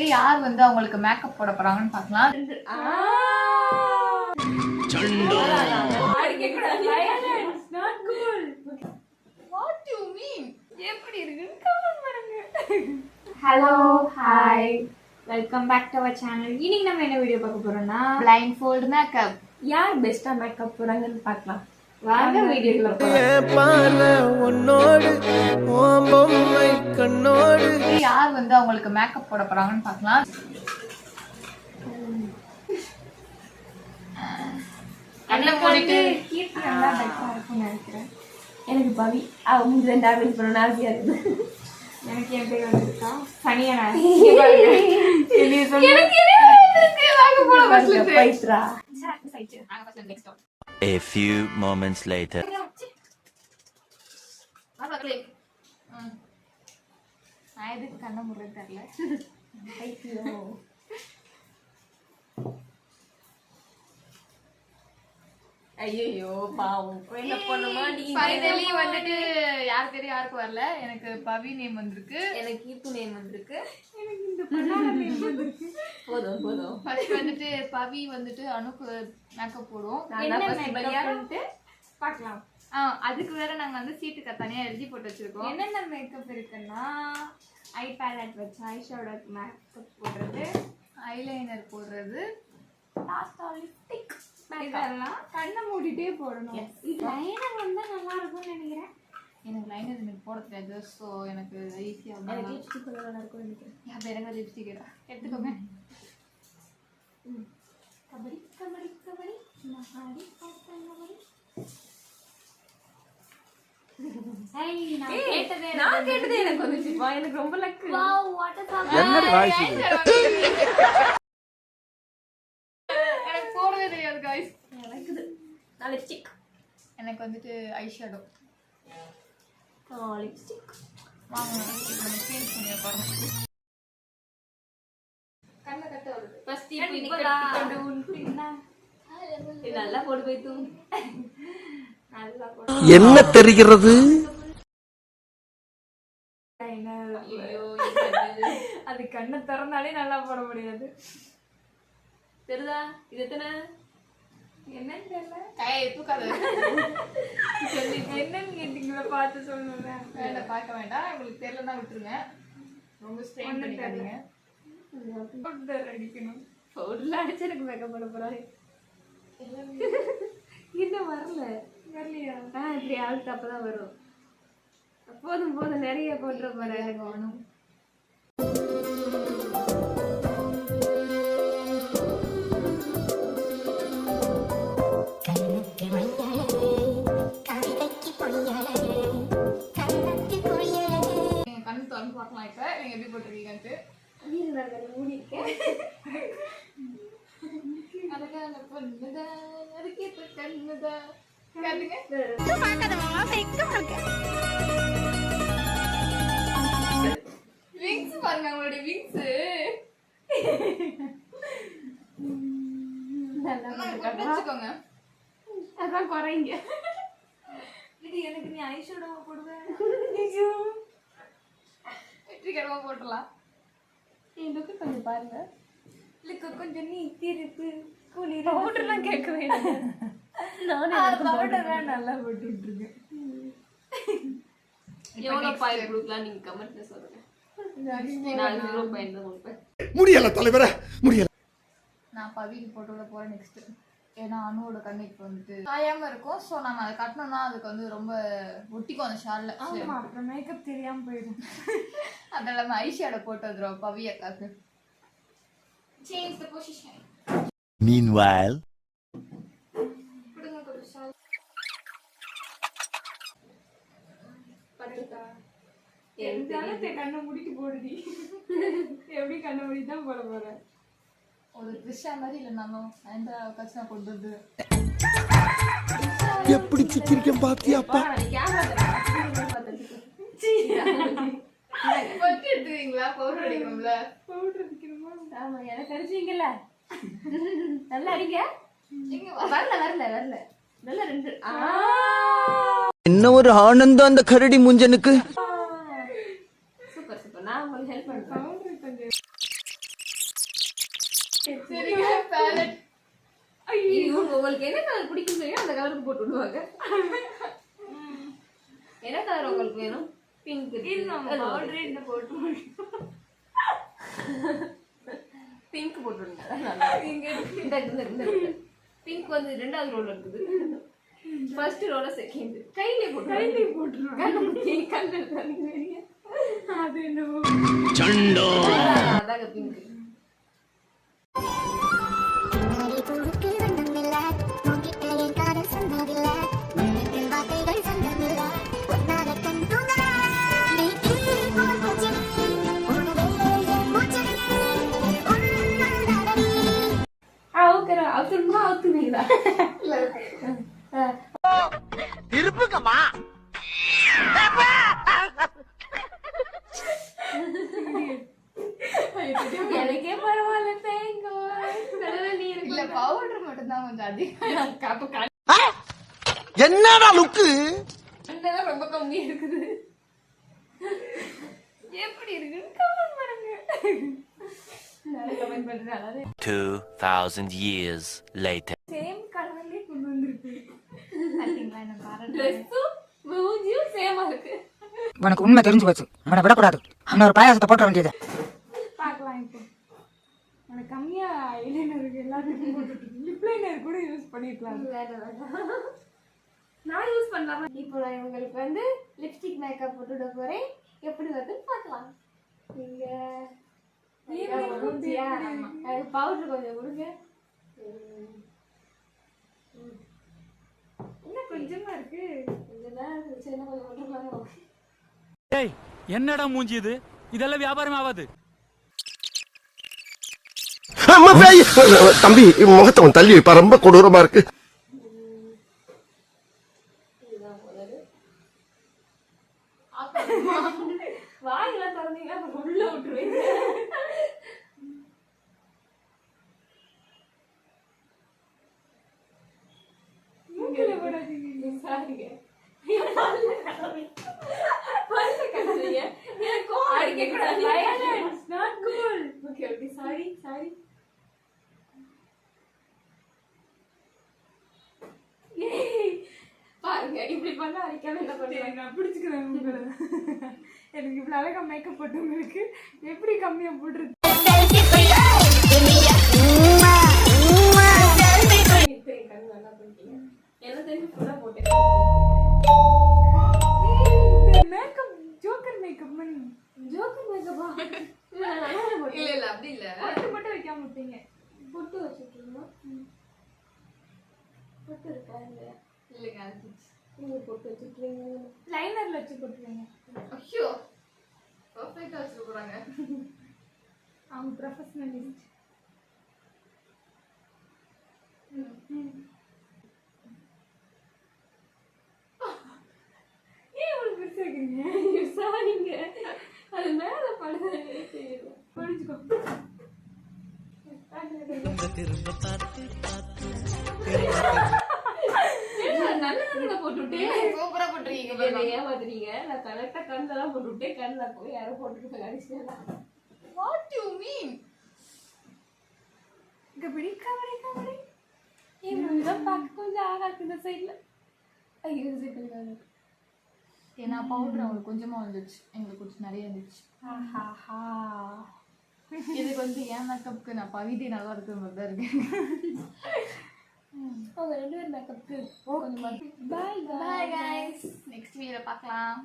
யார் வந்து அவங்களுக்கு மேக்கப் போட போறாங்கன்னு பார்க்கலாம். Hello hi welcome back to our channel. இன்னைக்கு நம்ம என்ன வீடியோ பார்க்க போறோம்னா பிளைண்ட் ஃபோல்டு மேக்கப். யார் பெஸ்டா மேக்கப் போறாங்கன்னு பார்க்கலாம். வாங்க வீடியோக்குள்ள போலாம். யார் வந்து அவங்களுக்கு மேக்கப் போட போறாங்கன்னு பார்க்கலாம். எனக்கு பவி அவங்க 2 ஆர்டர் பண்ண ஆசையா இருக்கு. எனக்கு என் பேர் வந்துருக்கா சனியா A few moments later. நான் எதுக்கு கண்ண முறை தெரியல. ஐயோ பாவம் ஃபைனலி வந்துட்டு யார் தெரியும் யாருக்கு வரல. எனக்கு பவி நேம் வந்திருக்கு, எனக்கு கீர்த்து நேம் வந்திருக்கு, எனக்கு இந்த பண்ணாட நேம் வந்திருக்கு. போதும் போதும். ஃபர்ஸ்ட் வந்துட்டு பவி வந்துட்டு அனுக்கு மேக்கப் போடுவோம். என்ன மேக்கப் பார்க்கலாம். அதுக்கு வேற நாங்க வந்து சீட்டுக்கு தனியா எழுதி போட்டு வச்சிருக்கோம். என்னென்ன மேக்கப் இருக்குன்னா ஐ பேலட் வச்சு ஐஷேடோ மேக்கப் போடுறது, ஐலைனர் போடுறது, லாஸ்டா லிப்ஸ்டிக், இதெல்லாம் கண்ணை மூடிட்டே போடணும். இது லைனர் வந்தா நல்லா இருக்கும்னு நினைக்கிறேன். எனக்கு லைனர் எனக்கு போட தெரியாது, ஸோ எனக்கு ஈஸியாக எனக்கு லிப்ஸ்டிக் நல்லா இருக்கும்னு நினைக்கிறேன். என் பேருங்க லிப்ஸ்டிக் எடுத்துக்கோங்க. கபடி கபடி கபடி மகாடி கபடி. நான் கேட்டதே எனக்கு வந்துச்சுப்பா. எனக்கு ரொம்ப luck. Wow what a song. என்னடி வாய்ஸ் இது? எனக்கு போடவே தெரியாது गाइस. எனக்கு நான் லிப்ஸ்டிக், எனக்கு வந்துட்டு ஐஷேடோ. லிப்ஸ்டிக் வாங்க நம்ம சேஞ்ச் பண்ணி பாருங்க. கண்ண கட்ட வருது. ஃபர்ஸ்ட் இப்போ கட்டி கொண்டு இது நல்லா போடு போய் தூ. நல்லா போடு. என்ன தெரிகிறது? ஐயோ அது கண்ணை திறந்தாலே நல்லா போட முடியாது. தெரியுதா? இது எத்தனை என்னன்னு தெரியல. தூக்காத சொல்லி என்னன்னு கேட்டீங்களா? பார்த்து சொல்லணும். வேலை பார்க்க வேண்டாம், உங்களுக்கு தெரியலன்னா விட்டுருங்க. ரொம்ப ஸ்ட்ரெயின் பண்ணிக்காதீங்க. பவுடர் அடிக்கணும். பவுடர்ல அடிச்சு எனக்கு மேக்கப் பண்ண போறாரு. இன்னும் வரலையா? இப்படி ஆளுக்கு அப்பதான் வரும். போதும் போதும் நிறைய போட்டுற போறேன். எனக்கு வேணும். கண்ணு திறந்து பார்க்கலாம். இப்ப நீங்க எப்படி போட்டிருக்கீங்கன்ட்டு மூடி இருக்கேன். விங்ஸ் பாருங்க, உங்களுடைய விங்ஸ் வச்சுக்கோங்க. அதான் குறைங்க. இது எனக்கு நீ ஐஷேடோ போடுவேன். வெற்றிகரமா போட்டுலாம். எனக்கு கொஞ்சம் பாருங்க. இல்ல கொஞ்சம் நீ திருப்பு குளிர் பவுடர்லாம் கேட்கவே பவுடர்லாம் நல்லா போட்டு விட்டுருங்க. எவ்வளோ பாய் கொடுக்கலாம் நீங்க கமெண்ட்ல சொல்லுங்க. முடியல தலைவரே, முடியல. நான் பவிக்கு போட்டு விட போறேன் நெக்ஸ்ட். ஏன்னா அனுவோட கண்ணு இப்போ வந்துட்டு காயாம இருக்கும். ஸோ நாங்கள் அதை கட்டணும்னா அதுக்கு வந்து ரொம்ப ஒட்டிக்கும் அந்த ஷால்ல. அப்புறம் மேக்கப் தெரியாம போயிடும். அதனால நம்ம ஐஷேடோ போட்டு வந்துடும் பவி அக்காக்கு. Change the position. Meanwhile, கொடுங்க ஒரு ஷால். படுதா. எந்தானே கண்ணை மூடிட்டு போடுடி. எப்படி கண்ணை மூடி தான் போட போறேன். ஒரு த்ரிஷா மாதிரி இல்லைனாலும் அந்த கஷ்டா கொண்டு வந்து எப்படி சிக்கிரிக்கம் பாத்தியாப்பா? பட்டு எடுத்துக்கீங்களா? பவுடர் அடிக்கணும்ல. பவுடர் அடிக்கணுமா? ஆமா எனக்கு அடிச்சீங்கல்ல. நல்லா அடிங்க. வரல வரல வரல நல்லா 2. என்ன ஒரு ஆனந்தம் அந்த கரடி முஞ்சனுக்கு. Super super. நான் உங்களுக்கு ஹெல்ப் பண்றேன். சரிங்க பேலட். இவங்க உங்களுக்கு என்ன கலர் பிடிக்கும் சொல்லி அந்த கலருக்கு போட்டு விடுவாங்க. என்ன கலர் உங்களுக்கு வேணும்? பிங்க். பிங்க் போட்டு விடுங்க. பிங்க் வந்து 2வது ரோல இருக்குது. ஃபர்ஸ்ட் ரோல செகண்ட். கையிலே போட்டுருவாங்க. அது என்னவோ சண்டோ. அதாங்க பிங்க். திருப்புக்கமா எனக்கே பரவாயில்ல தேங்க. இல்ல பவுடர் மட்டும் தான் கொஞ்சம் அதிகம். என்னடா லுக்கு ரொம்ப கம்மியா இருக்குது. எப்படி இருக்குன்னு கமெண்ட் பண்ணுங்க. 2000 years later. சேம் கலர்லயே கொண்டு வந்திருக்கு. பாத்தீங்களா என்ன பாருங்க. ட்ரெஸ்ஸும் மூஞ்சியும் சேமா இருக்கு. உனக்கு உண்மை தெரிஞ்சு போச்சு. அவனை விடக்கூடாது. அவனை ஒரு பாயாசத்தை போட்ட வேண்டியது. பார்க்கலாம். இப்போ உனக்கு கம்மியா ஐலைனர் இருக்கு, எல்லாத்துக்கும் போட்டுட்டு லிப் லைனர் கூட யூஸ் பண்ணிக்கலாம். நான் யூஸ் பண்ணலாமா? இப்போ நான் இவங்களுக்கு வந்து லிப்ஸ்டிக் மேக்கப் போட்டுட போறேன். எப்படி வருது பார்க்கலாம். நீங்க பவுடர் கொஞ்சம் கொடுங்க. இன்னும் கொஞ்சமா இருக்கு. என்னடா மூஞ்சி இது? இதெல்லாம் வியாபாரம் ஆகாது. தம்பி முகத்தை தள்ளி வைப்பா, ரொம்ப கொடூரமா இருக்கு. வாயிலாம் திறந்தீங்கன்னா உள்ள விட்டுருவீங்க. பாருங்க இப்படி பண்ண அடிக்காம என்ன பண்ணுறேன். நான் பிடிச்சிக்கிறேன் உங்களை. எனக்கு இவ்வளோ அழகா மேக்கப் போட்டு உங்களுக்கு எப்படி கம்மியா போட்டுருக்கு. மேக்கப் ஜோக்கர் மேக்கப் பண்ணி ஜோக்கர் மேக்கப்பா இல்ல அப்படி இல்ல. பொட்டு மட்டும் வைக்காம விட்டீங்க. பொட்டு வச்சுட்டீங்க. பொட்டு இருக்கா இல்லையா? இல்லைங்க அது நீங்க பொட்டு வச்சுட்டீங்க. லைனர்ல வச்சு போட்டுருவீங்க. ஐயோ பர்ஃபெக்ட்டா வச்சு போறாங்க. அவங்க ப்ரொஃபஷனலிஸ்ட். ஏன் உங்களுக்கு பிடிச்சிருக்கீங்க? சாரிங்க, அது மேல படுது தெரியல. புரிஞ்சுக்கோ. சூப்பரா போட்டுருக்கீங்க. ஏமாத்துறீங்க. நான் கரெக்டா கண்ணில் தான் போட்டு விட்டேன். கண்ணில் போய் யாரும் போட்டுட்டு அடிச்சுட்டேன். What you mean? Kabaddi kabaddi kabaddi. இவங்க பார்க்க கொஞ்சம் ஆகா இருக்கு இந்த சைட்ல. ஐயோ சைட்ல ஏன்னா பவுடர் அவங்களுக்கு கொஞ்சமா வந்துச்சு, எங்களுக்கு கொஞ்சம் நிறைய இருந்துச்சு. இது கொஞ்சம் ஏன் மேக்கப்புக்கு நான் பவிதி நல்லா இருக்கிற மாதிரி தான் இருக்கேன். அவங்க 2 பேர் மேக்கப்புக்கு கொஞ்சம் பாய் பாய் கைஸ், நெக்ஸ்ட் வீடியோல பார்க்கலாம்.